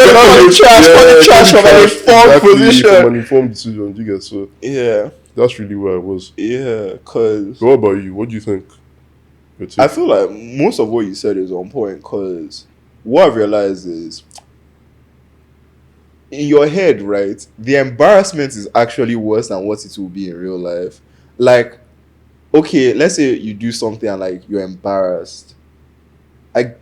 to call trash from an informed position. From an informed decision, you get. So Yeah. that's really where I was. Yeah, because So what about you? What do you think? Your take? I feel like most of what you said is on point, because what I've realized is in your head, right, the embarrassment is actually worse than what it will be in real life. Like, okay, let's say you do something and like you're embarrassed. I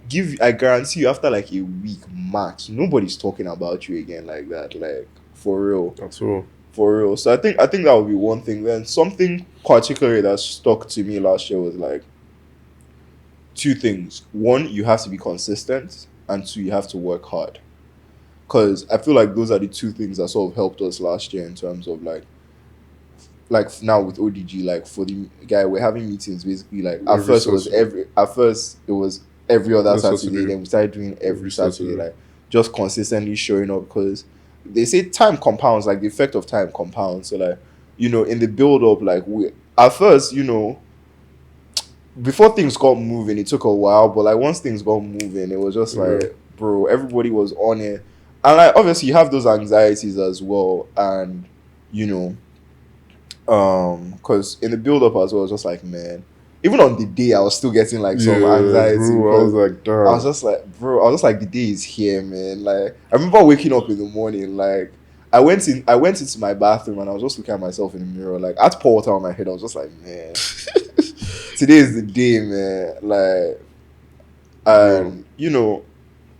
guarantee you, after like a week max, nobody's talking about you again like that. Like, for real. That's all. For real. So I think that would be one thing. Then something particularly that stuck to me last year was like two things. One, you have to be consistent, and two, you have to work hard. Because I feel like those are the two things that sort of helped us last year in terms of like now with ODG, like for the guy, we're having meetings basically like at first it was every other Every Saturday, Saturday. then we started doing every Saturday, Saturday. like just consistently showing up, because they say time compounds, like the effect of time compounds. So like, in the build up, like we at first, before things got moving, it took a while, but like once things got moving, it was just like, bro, everybody was on it. And like obviously you have those anxieties as well, and because in the build up as well, it's just like, man, even on the day I was still getting like some anxiety. Bro, I was like, damn. I was just like, the day is here, man. Like I remember waking up in the morning, like I went into my bathroom and I was just looking at myself in the mirror, like I had to pour water on my head. I was just like, man, today is the day, man. Like, and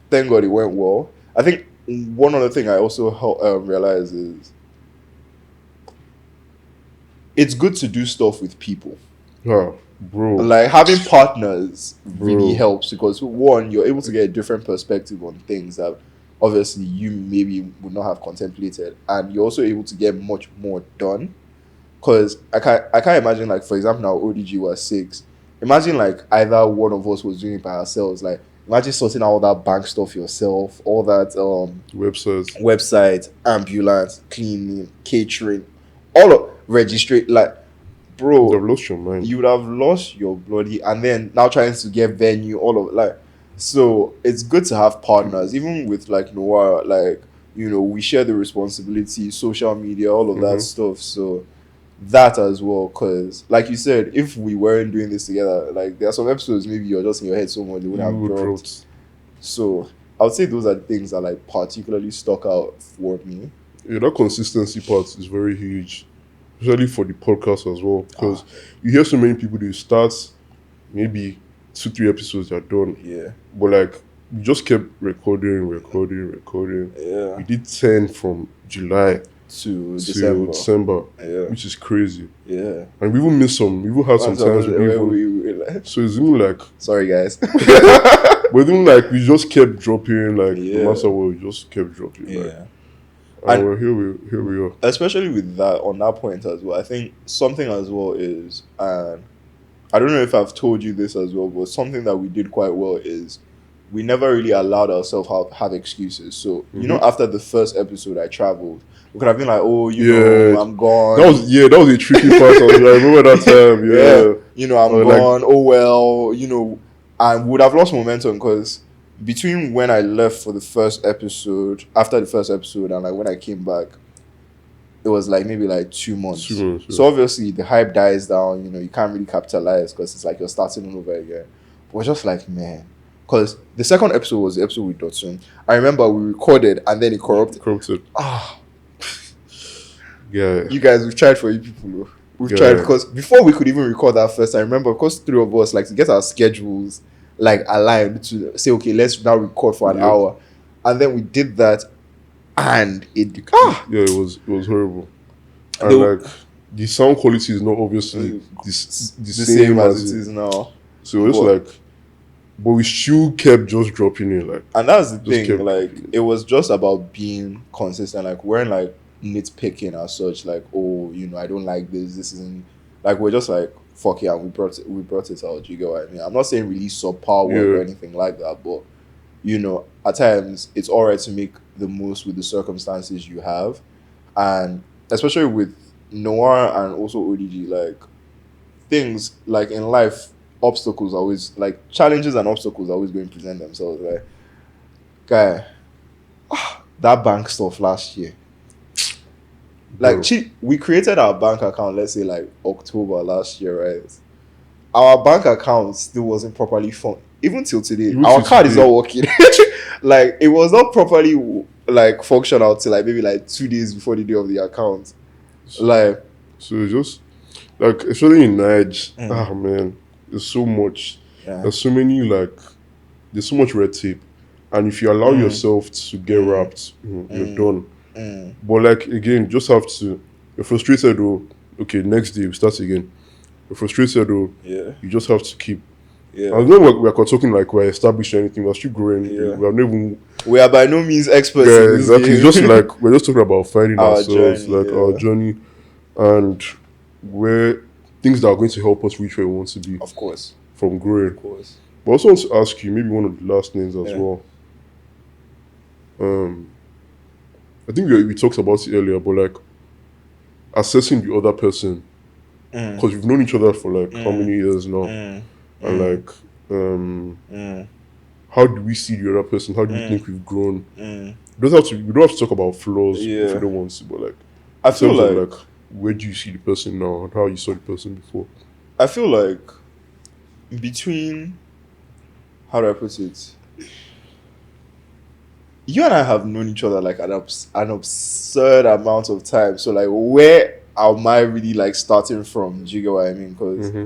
thank God it went well. I think one other thing I also realized is it's good to do stuff with people. Yeah, bro. Like having partners really Bro. helps, because one, you're able to get a different perspective on things that obviously you maybe would not have contemplated, and you're also able to get much more done. Because I can't imagine, like, for example, now ODG was 6. Imagine like either one of us was doing it by ourselves. Like imagine sorting out all that bank stuff yourself, all that website, ambulance, cleaning, catering, all of registry, like, bro, You've lost your mind. you would have lost your bloody, and then now trying to get venue, all of like. So it's good to have partners, even with like Noir, like, we share the responsibility, social media, all of that stuff. So that as well, because like you said, if we weren't doing this together, like there are some episodes maybe you're just in your head so much they would have dropped. So I would say those are the things that like particularly stuck out for me. Yeah, that consistency part is very huge, especially for the podcast as well, because you hear so many people, they start maybe 2-3 episodes, they're done. Yeah. But like we just kept recording. Yeah. We did 10 from July To to December, Yeah. which is crazy. Yeah. And we even missed some. We even had some times where we like, so it's even like, sorry guys. but even like we just kept dropping, like Yeah. no matter what, we just kept dropping. Like, Yeah. and we're here we are. Especially with that, on that point as well, I think something as well is, and I don't know if I've told you this as well, but something that we did quite well is we never really allowed ourselves have excuses. So, after the first episode I traveled, we could have been like, oh, I'm gone. That was a tricky part. I remember that time. Yeah. I'm gone. Oh, well, and would have lost momentum, because between when I left for the first episode, after the first episode, and like when I came back, it was like maybe like 2 months. 2 months, yeah. So obviously the hype dies down, you can't really capitalize, because it's like you're starting all over again. But we're just like, man, because the second episode was the episode with Dotsun. I remember we recorded and then it corrupted. Yeah. You guys, we've tried for you people. We've tried, because before we could even record that first, I remember, because 3 of us, like, to get our schedules like aligned to say, okay, let's now record for an hour. And then we did that. and it Yeah, it was horrible. And the, like the sound quality is not obviously the the same same as as it it. is now. So it's But like, but we still kept just dropping it, like and that's the just thing, kept like dropping it. it was just about being consistent. Like we're like nitpicking as such, like, oh, I don't like this isn't like we're just like fuck yeah, we brought it out. You get what I mean? I'm not saying release subpar work Yeah, or anything like that, but at times it's alright to make the most with the circumstances you have. And especially with Noir and also ODG, like things like in life, obstacles always like challenges and obstacles are always going to present themselves. Like, guy, that bank stuff last year. Like, bro. we created our bank account, let's say like October last year, right? Our bank account still wasn't properly fun. Even till today, Even our till card is not today, working. Like, it was not properly like functional till like maybe like 2 days before the day of the account. Like, so it's just like especially in Nige, mm, man, there's so much. yeah, There's so many like there's so much red tape, and if you allow mm, yourself to get mm, wrapped, you're mm, done. mm, But like again, just have to. You're frustrated, oh. Okay, next day we start again. You're frustrated, oh. yeah, You just have to keep. yeah, And it's not like we're talking like we're established or anything. We're still growing. yeah. We are not even. We are by no means experts in Yeah, this exactly. It's just game. like we're just talking about finding Our ourselves, journey, like our yeah, journey, and where things that are going to help us reach where we want to be of course, from growing. of course, But I also want to ask you maybe one of the last things as yeah, well. Um, I think we talked about it earlier, but like assessing the other person mm, because we've known each other for like how many mm, years now, mm, and mm, like mm, how do we see the other person? How do we mm, think we've grown? mm. We don't have to talk about flaws if you Yeah, don't want to, but like I in feel terms of like like where do you see the person now and how you saw the person before? I feel like between how do I put it? You and I have known each other like an absurd amount of time. So like, where am I really like starting from? Do you get what I mean? Because Mm-hmm.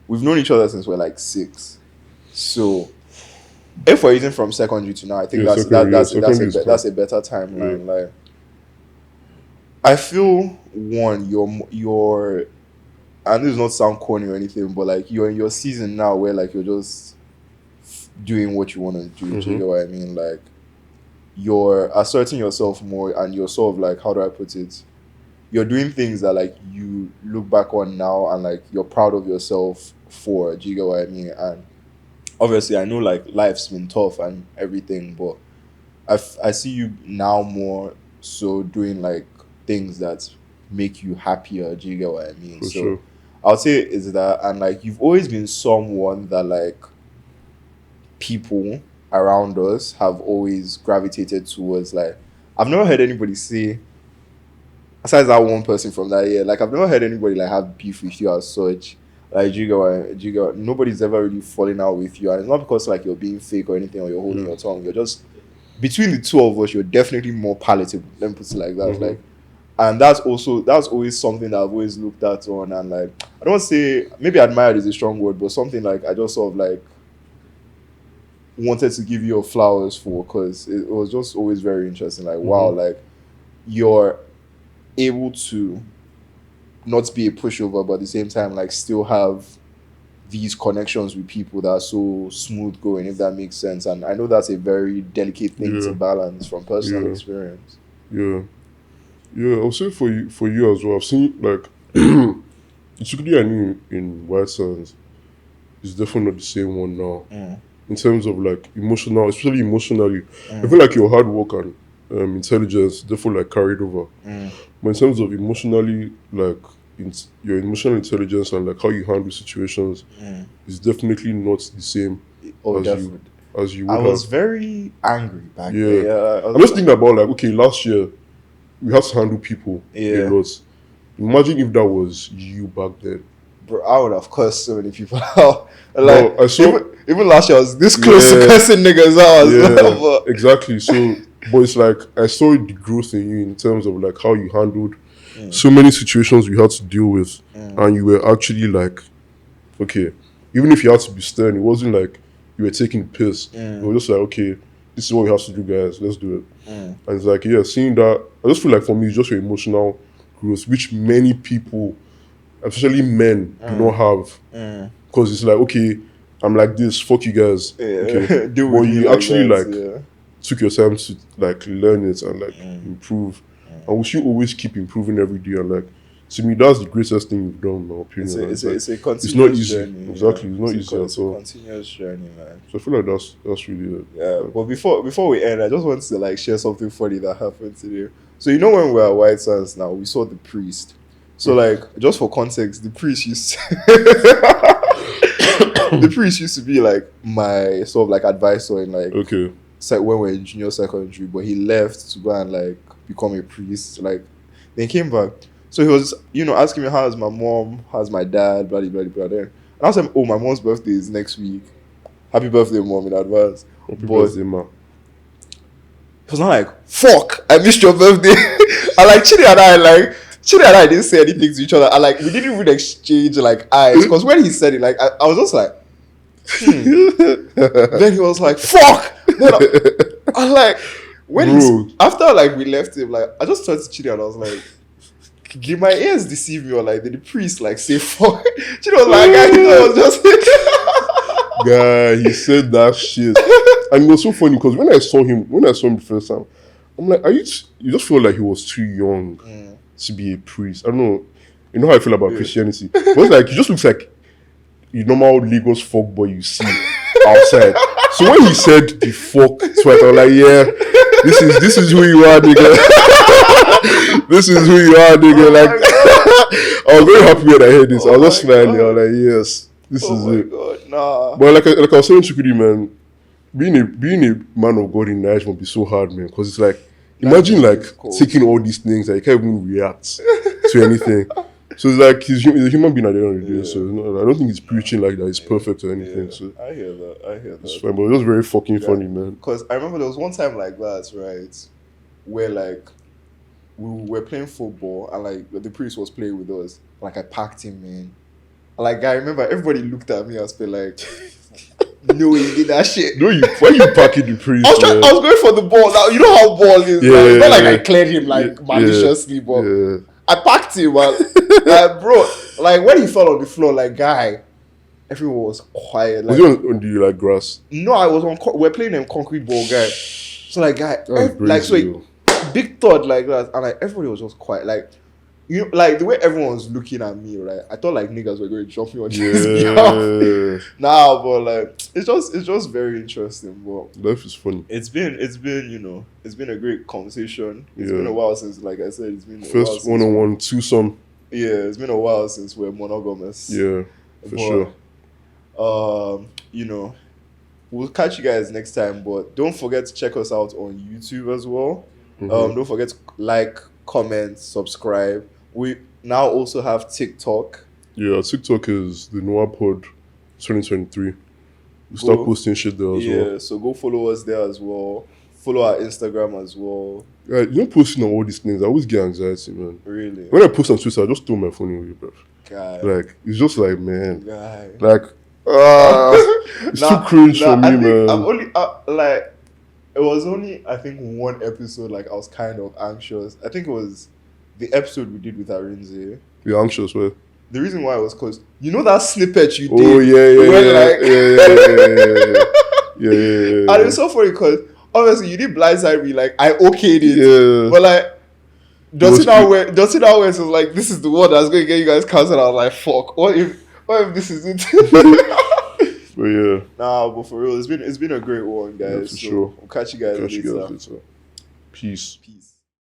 we've known each other since we're like 6. So if we're using from secondary to now, I think Yeah, secondary. Yeah, that's secondary is fine. that's a better Yeah, timeline. Like, I feel one, and this does not sound corny or anything, but like you're in your season now where like you're just doing what you want to do. Do you mm-hmm. get what I mean? Like, you're asserting yourself more, and you're sort of like, how do I put it? You're doing things that like you look back on now and like you're proud of yourself for. Do you get what I mean? And obviously, I know like life's been tough and everything, but I see you now more so doing like things that make you happier. Do you get what I mean? For So sure. I'll say is that, and like you've always been someone that like people around us have always gravitated towards. Like, I've never heard anybody say, aside that one person from that year, like I've never heard anybody like have beef with you as such. Like, nobody's ever really falling out with you, and it's not because like you're being fake or anything or you're holding Yeah. your tongue. You're just, between the two of us, you're definitely more palatable. Let me put it like that. Mm-hmm. Like, and that's always something that I've always looked at on, and like I don't say, maybe admired is a strong word, but something like I just sort of like wanted to give you your flowers for, because it was just always very interesting. Like, wow, Mm-hmm. like you're able to not be a pushover, but at the same time, like still have these connections with people that are so smooth going, if that makes sense. And I know that's a very delicate thing to Yeah, balance from personal yeah, experience. yeah, yeah. I'll say for you as well. I've seen like the Chukudi I knew in White Sands is definitely not the same one now. Mm, In terms of like emotional, especially emotionally, I mm, feel like your hard work and intelligence definitely like carried over. mm, But in terms of emotionally, like your emotional intelligence and like how you handle situations mm. is definitely not the same Oh, as you definitely. as you I would was have. very angry back then. Yeah, Yeah, I'm just thinking about like okay, last year we had to handle people a yeah. lot. Imagine if that was you back then. Bro, I would have cursed so many people out. But Like, I saw, even last year, I was this close to yeah, cursing niggas out as yeah, well. exactly. So, but it's like I saw the growth in you in terms of like how you handled Mm, so many situations we had to deal with, mm, and you were actually like, okay, even if you had to be stern, it wasn't like you were taking the piss. It mm, was just like, okay, this is what we have to do, guys. Let's do it. Mm. And it's like, yeah, seeing that, I just feel like for me, it's just your emotional growth, which many people, especially men, do not have. Because it's like, okay, I'm like this, fuck you guys. Yeah. Okay. Deal But with me you like actually that, took your time to like learn it and like improve. And we should always keep improving every day. And like, to me, that's the greatest thing you've done, in my opinion. It's a continuous it's not easy. journey. Exactly, it's not easy It's at all. a continuous journey, man. So I feel like that's really it. Yeah, but before we end, I just want to like share something funny that happened today. So you know when we were at White Sands now, we saw the priest. So like just for context, the priest used the priest used to be like my sort of like advisor in like Okay. when we were in junior secondary, but he left to go and like become a priest. Like then came back. So he was, asking me how's my mom, how's my dad, blah blah blah blah. Then and I was like, oh, my mom's birthday is next week. Happy birthday, mom, in advance. Happy birthday, ma. He was not like, fuck, I missed your birthday. And like Chidi and I didn't say anything to each other. And like we didn't even exchange like eyes. Because when he said it, like I was just like, Then he was like, fuck. Then I'm like, after like we left him, like I just turned to Chidi and I was like, did my ears deceive me, or like did the priest like say fuck? Chidi was like, I was just guy, he said that shit. And it was so funny because when I saw him the first time, I'm like, you just feel like he was too young to be a priest. I don't know. You know how I feel about Christianity. But it's like, he just looks like the normal Lagos folk boy you see outside. So when he said the fuck twice, I was like, yeah, this is who you are, nigga. This is who you are, nigga. Like, I was very happy when I heard this. I was just smiling. I was like, yes, this is it. God, nah. But like I was saying to Kudi, man, being a man of God in Nigeria must be so hard, man. Because it's like, imagine like taking all these things that you can't even react to anything. So it's like he's a human being at the end of the day. So I don't think he's preaching like that. He's perfect or anything. So I hear that. It's fine, but it was very fucking funny, man. Because I remember there was one time like that, right, where like we were playing football and like the priest was playing with us. Like I packed him, man. Like I remember everybody looked at me and said like, no, he did that shit. No, why you packing the priest? I was going for the ball. Now you know how ball is. Yeah, like, it's not like yeah. I cleared him like maliciously, but I packed him, man. Bro, like when he fell on the floor, like guy, everyone was quiet. Like, was he on the like grass? No, I was on. We're playing in concrete ball, guy. So like guy, like so big thought like that, and like everybody was just quiet. Like like the way everyone was looking at me, right? I thought like niggas were going to jump me on this behalf. Nah, but like it's just very interesting. But life is funny. It's been it's been a great conversation. It's been a while since, like I said, it's been a first while one-on-one twosome. Yeah, it's been a while since we're monogamous. Yeah, for sure. We'll catch you guys next time, but don't forget to check us out on YouTube as well. Don't forget to like, comment, subscribe. We now also have TikTok. Yeah, TikTok is the Noir Pod 2023. We start posting shit there as well. Yeah, so go follow us there as well. Follow our Instagram as well. Posting on all these things, I always get anxiety, man. Really? When I post on Twitter, I just throw my phone away, bro. Guy. Like, it's just like, man. Guy. Like, it's too cringe for me, man. I'm only, it was only, I think, one episode, like, I was kind of anxious. I think it was the episode we did with Arinze. You're anxious, right? The reason why was because, you know that snippet you did? Oh, yeah. And it was so funny because, obviously, you did blindside me, like, I okayed it. Yeah. But, like, does it now where it's like, this is the one that's going to get you guys cancelled? I was like, fuck, what if this is it? But yeah. Nah, but for real, it's been a great one, guys. Yeah, for sure. We'll catch you guys later. Peace.